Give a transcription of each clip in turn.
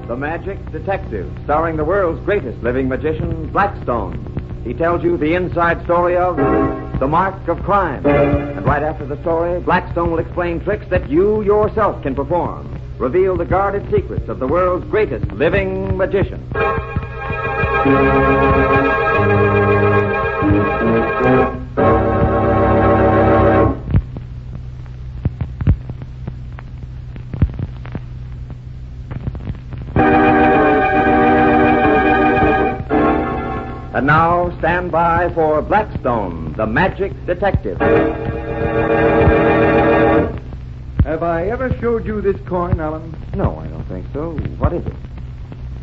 The Magic Detective, starring the world's greatest living magician, Blackstone. He tells you the inside story of The Mark of Crime. And right after the story, Blackstone will explain tricks that you yourself can perform. Reveal the guarded secrets of the world's greatest living magician. And now, stand by for Blackstone, the Magic Detective. Have I ever showed you this coin, Alan? No, I don't think so. What is it?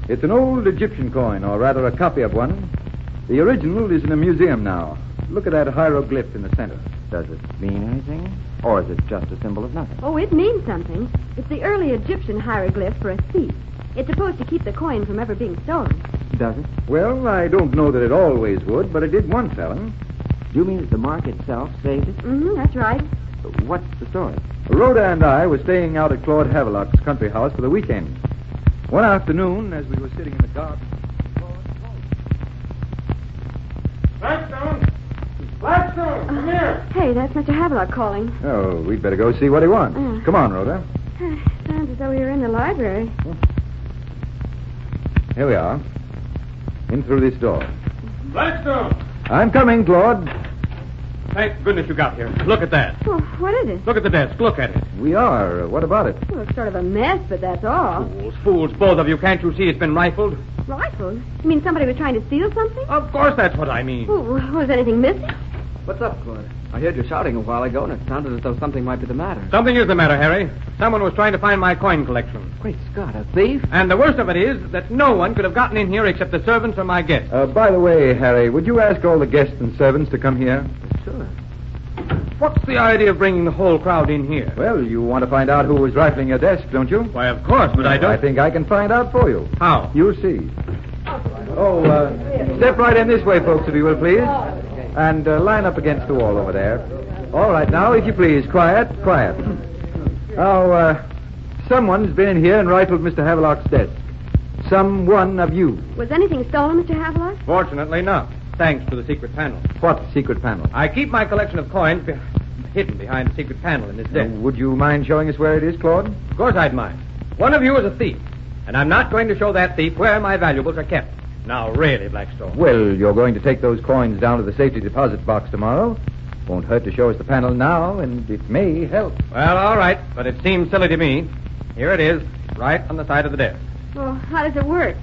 It's an old Egyptian coin, or rather a copy of one. The original is in a museum now. Look at that hieroglyph in the center. Does it mean anything? Or is it just a symbol of nothing? Oh, it means something. It's the early Egyptian hieroglyph for a thief. It's supposed to keep the coin from ever being stolen. Does it? Well, I don't know that it always would, but it did once, Alan. Do you mean that the mark itself saved it? Mm-hmm, that's right. What's the story? Rhoda and I were staying out at Claude Havelock's country house for the weekend. One afternoon, as we were sitting in the garden... Blackstone! Blackstone, come here! Hey, that's Mr. Havelock calling. Oh, we'd better go see what he wants. Come on, Rhoda. Sounds as though we were in the library. Here we are. In through this door. Blackstone! I'm coming, Claude. Thank goodness you got here. Look at that. Oh, what is it? Look at the desk. Look at it. We are. What about it? Well, it's sort of a mess, but that's all. Fools, both of you. Can't you see it's been rifled? Rifled? You mean somebody was trying to steal something? Of course that's what I mean. Oh, was anything missing? What's up, Claude? I heard you shouting a while ago, and it sounded as though something might be the matter. Something is the matter, Harry. Someone was trying to find my coin collection. Great Scott, a thief? And the worst of it is that no one could have gotten in here except the servants or my guests. By the way, Harry, would you ask all the guests and servants to come here? Sure. What's the idea of bringing the whole crowd in here? Well, you want to find out who was rifling your desk, don't you? Why, of course, but I don't... I think I can find out for you. How? You'll see. Oh, step right in this way, folks, if you will, please. And line up against the wall over there. All right, now, if you please, quiet. Now, someone's been in here and rifled Mr. Havelock's desk. Someone of you. Was anything stolen, Mr. Havelock? Fortunately not, thanks to the secret panel. What secret panel? I keep my collection of coins hidden behind a secret panel in this desk. Would you mind showing us where it is, Claude? Of course I'd mind. One of you is a thief, and I'm not going to show that thief where my valuables are kept. Now, really, Blackstone. Well, you're going to take those coins down to the safety deposit box tomorrow. Won't hurt to show us the panel now, and it may help. Well, all right, but it seems silly to me. Here it is, right on the side of the desk. Well, how does it work?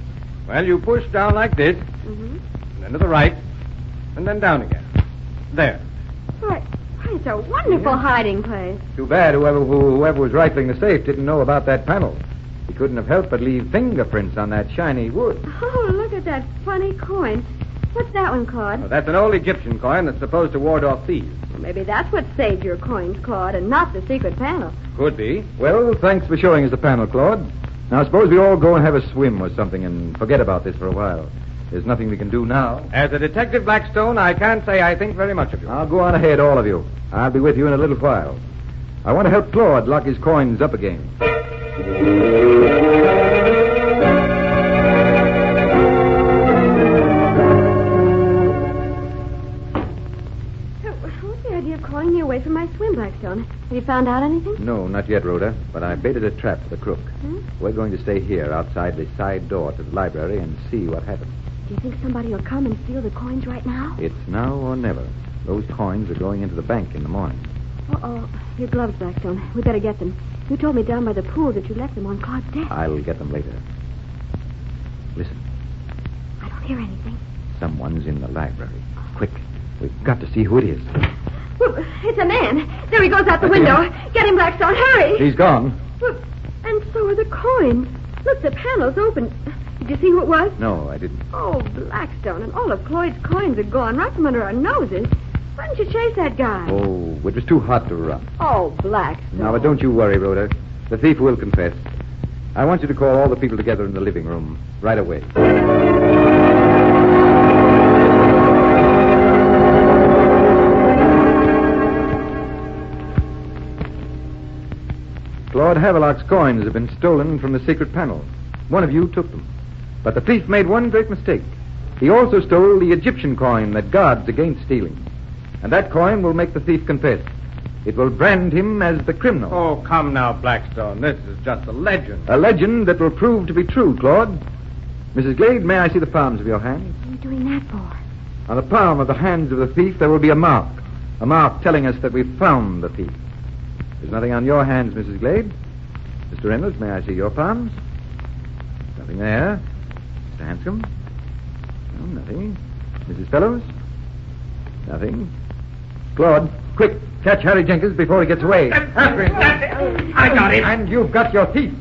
Well, you push down like this, Mm-hmm. and then to the right, and then down again. There. Why, it's a wonderful hiding place. Too bad whoever was rifling the safe didn't know about that panel. He couldn't have helped but leave fingerprints on that shiny wood. Oh, look at that funny coin. What's that one, Claude? Well, that's an old Egyptian coin that's supposed to ward off thieves. Well, maybe that's what saved your coins, Claude, and not the secret panel. Could be. Well, thanks for showing us the panel, Claude. Now, suppose we all go and have a swim or something and forget about this for a while. There's nothing we can do now. As a detective, Blackstone, I can't say I think very much of you. I'll go on ahead, all of you. I'll be with you in a little while. I want to help Claude lock his coins up again. What's the idea of calling me away from my swim, Blackstone? Have you found out anything? No, not yet, Rhoda, but I baited a trap for the crook. Hmm? We're going to stay here outside the side door to the library and see what happens. Do you think somebody will come and steal the coins right now? It's now or never. Those coins are going into the bank in the morning. Uh-oh. Your gloves, Blackstone. We better get them. You told me down by the pool that you left them on Claude's desk. I'll get them later. Listen, I don't hear anything. someone's in the library. Quick, we've got to see who it is. Well, it's a man. There he goes out the window. Get him, Blackstone. Hurry. He's gone. Well, and so are the coins. Look, the panel's open. Did you see who it was? No, I didn't. Oh, Blackstone, and all of Cloyd's coins are gone right from under our noses. Why didn't you chase that guy? Oh, it was too hot to run. Oh, Blackstone. Now, but don't you worry, Rhoda. The thief will confess. I want you to call all the people together in the living room right away. Lord Havelock's coins have been stolen from the secret panel. One of you took them. But the thief made one great mistake. He also stole the Egyptian coin that guards against stealing. And that coin will make the thief confess. It will brand him as the criminal. Oh, come now, Blackstone. This is just a legend. A legend that will prove to be true, Claude. Mrs. Glade, may I see the palms of your hands? What are you doing that for? On the palm of the hands of the thief, there will be a mark. A mark telling us that we've found the thief. There's nothing on your hands, Mrs. Glade. Mr. Reynolds, may I see your palms? Nothing there. Mr. Hanscom? No, nothing. Mrs. Fellows? Nothing. Claude, quick, catch Harry Jenkins before he gets away. I got him. And you've got your thief.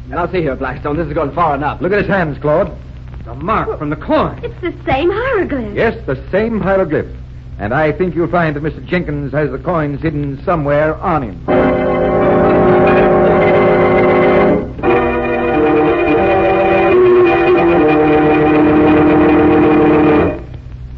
Now, see here, Blackstone. This has gone far enough. Look at his hands, Claude. The mark from the coin. It's the same hieroglyph. Yes, the same hieroglyph. And I think you'll find that Mr. Jenkins has the coins hidden somewhere on him.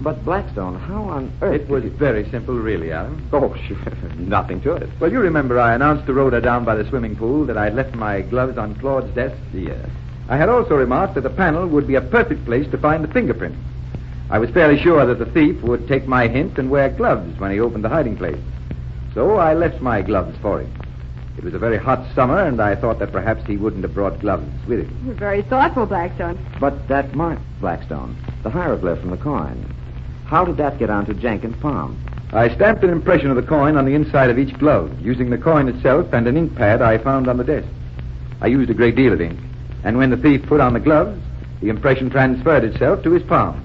But Blackstone, how on earth... It was very simple, really, Alan. Oh, sure. Nothing to it. Well, you remember I announced to Rhoda down by the swimming pool that I'd left my gloves on Claude's desk? Yes. I had also remarked that the panel would be a perfect place to find the fingerprint. I was fairly sure that the thief would take my hint and wear gloves when he opened the hiding place. So I left my gloves for him. It was a very hot summer, and I thought that perhaps he wouldn't have brought gloves with him. You're very thoughtful, Blackstone. But that mark, Blackstone, the hieroglyph from the coin, how did that get onto Jenkins' palm? I stamped an impression of the coin on the inside of each glove, using the coin itself and an ink pad I found on the desk. I used a great deal of ink, and when the thief put on the gloves, the impression transferred itself to his palm.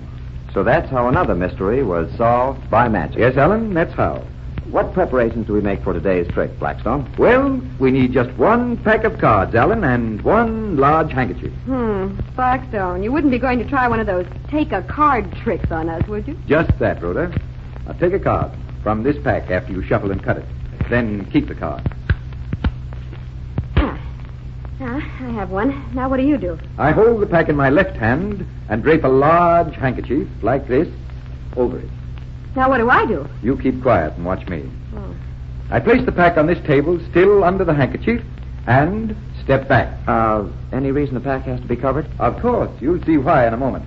So that's how another mystery was solved by magic. Yes, Alan, that's how. What preparations do we make for today's trick, Blackstone? Well, we need just one pack of cards, Alan, and one large handkerchief. Blackstone, you wouldn't be going to try one of those take-a-card tricks on us, would you? Just that, Rhoda. Now, take a card from this pack after you shuffle and cut it. Then keep the card. I have one. Now what do you do? I hold the pack in my left hand and drape a large handkerchief, like this, over it. Now what do I do? You keep quiet and watch me. Oh. I place the pack on this table, still under the handkerchief, and step back. Any reason the pack has to be covered? Of course. You'll see why in a moment.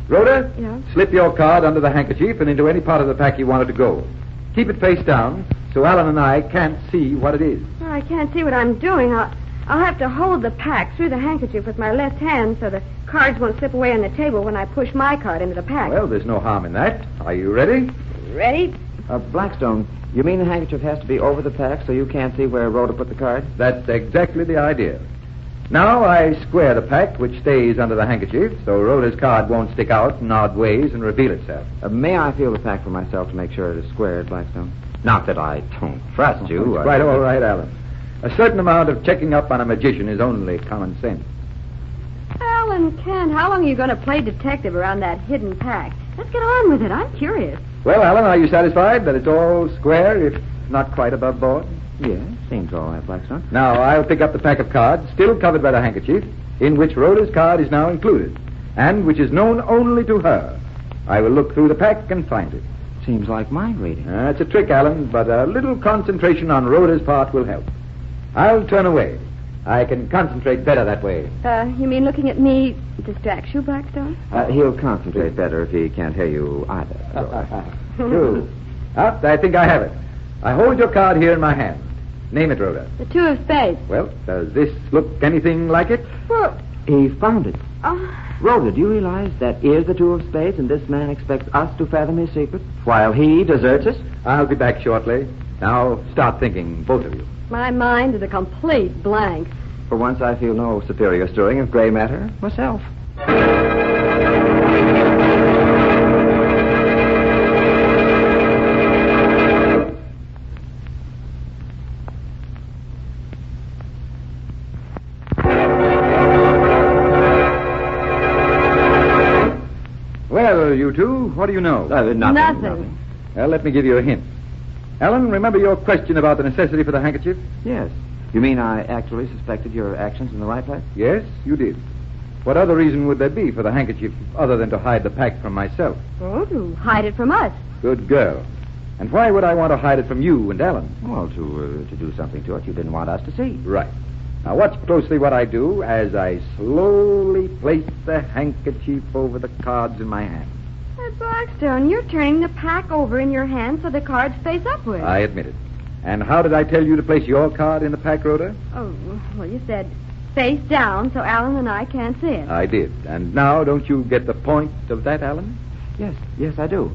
Rhoda, Yeah? slip your card under the handkerchief and into any part of the pack you want it to go. Keep it face down so Alan and I can't see what it is. Oh, I can't see what I'm doing. I'll have to hold the pack through the handkerchief with my left hand so the cards won't slip away on the table when I push my card into the pack. Well, there's no harm in that. Are you ready? Ready? Blackstone, you mean the handkerchief has to be over the pack so you can't see where Rhoda put the card? That's exactly the idea. Now I square the pack, which stays under the handkerchief, so Rhoda's card won't stick out in odd ways and reveal itself. May I feel the pack for myself to make sure it is squared, Blackstone? Not that I don't trust you. It's quite all right, Alan. A certain amount of checking up on a magician is only common sense. Alan Kent, how long are you going to play detective around that hidden pack? Let's get on with it. I'm curious. Well, Alan, are you satisfied that it's all square, if not quite above board? Yes, seems all right, Blackstone. Now, I'll pick up the pack of cards, still covered by the handkerchief, in which Rhoda's card is now included, and which is known only to her. I will look through the pack and find it. Seems like mind reading. It's a trick, Alan, but a little concentration on Rhoda's part will help. I'll turn away. I can concentrate better that way. You mean looking at me distracts you, Blackstone? He'll concentrate better if he can't hear you either. True. I think I have it. I hold your card here in my hand. Name it, Rhoda. The two of spades. Well, does this look anything like it? Well, He found it. oh, Rhoda, do you realize that is the two of spades and this man expects us to fathom his secret while he deserts us? I'll be back shortly. Now, start thinking, both of you. my mind is a complete blank. For once I feel no superior stirring of gray matter myself. Well, you two, what do you know? Nothing. Well, let me give you a hint. Alan, remember your question about the necessity for the handkerchief? Yes. You mean I actually suspected your actions in the right place? Yes, you did. What other reason would there be for the handkerchief other than to hide the pack from myself? Oh, to hide it from us. Good girl. And why would I want to hide it from you and Alan? Well, to do something to it you didn't want us to see. Right. Now, watch closely what I do as I slowly place the handkerchief over the cards in my hand. Blackstone, you're turning the pack over in your hand so the cards face upward. I admit it. And how did I tell you to place your card in the pack, Rhoda? Oh, well, you said face down so Alan and I can't see it. I did. And now, don't you get the point of that, Alan? Yes, I do.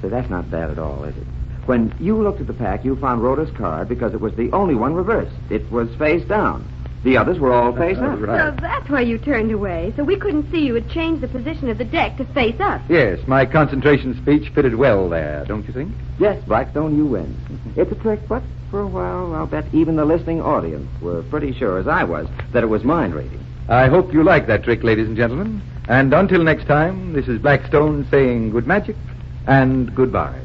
So that's not bad at all, is it? When you looked at the pack, you found Rhoda's card because it was the only one reversed. It was face down. The others were all face up. Right. So that's why you turned away, so we couldn't see you had changed the position of the deck to face us. Yes, my concentration speech fitted well there, don't you think? Yes, Blackstone, you win. It's a trick, but for a while, I'll bet even the listening audience were pretty sure, as I was, that it was mind reading. I hope you like that trick, ladies and gentlemen. And until next time, this is Blackstone saying good magic and goodbye.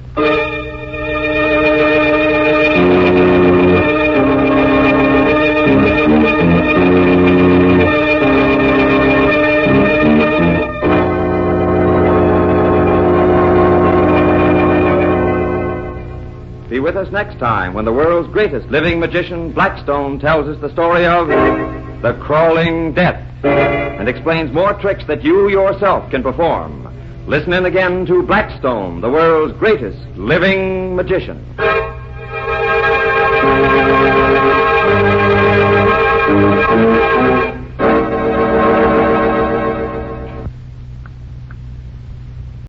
Be with us next time when the world's greatest living magician, Blackstone, tells us the story of the Crawling Death and explains more tricks that you yourself can perform. Listen in again to Blackstone, the world's greatest living magician.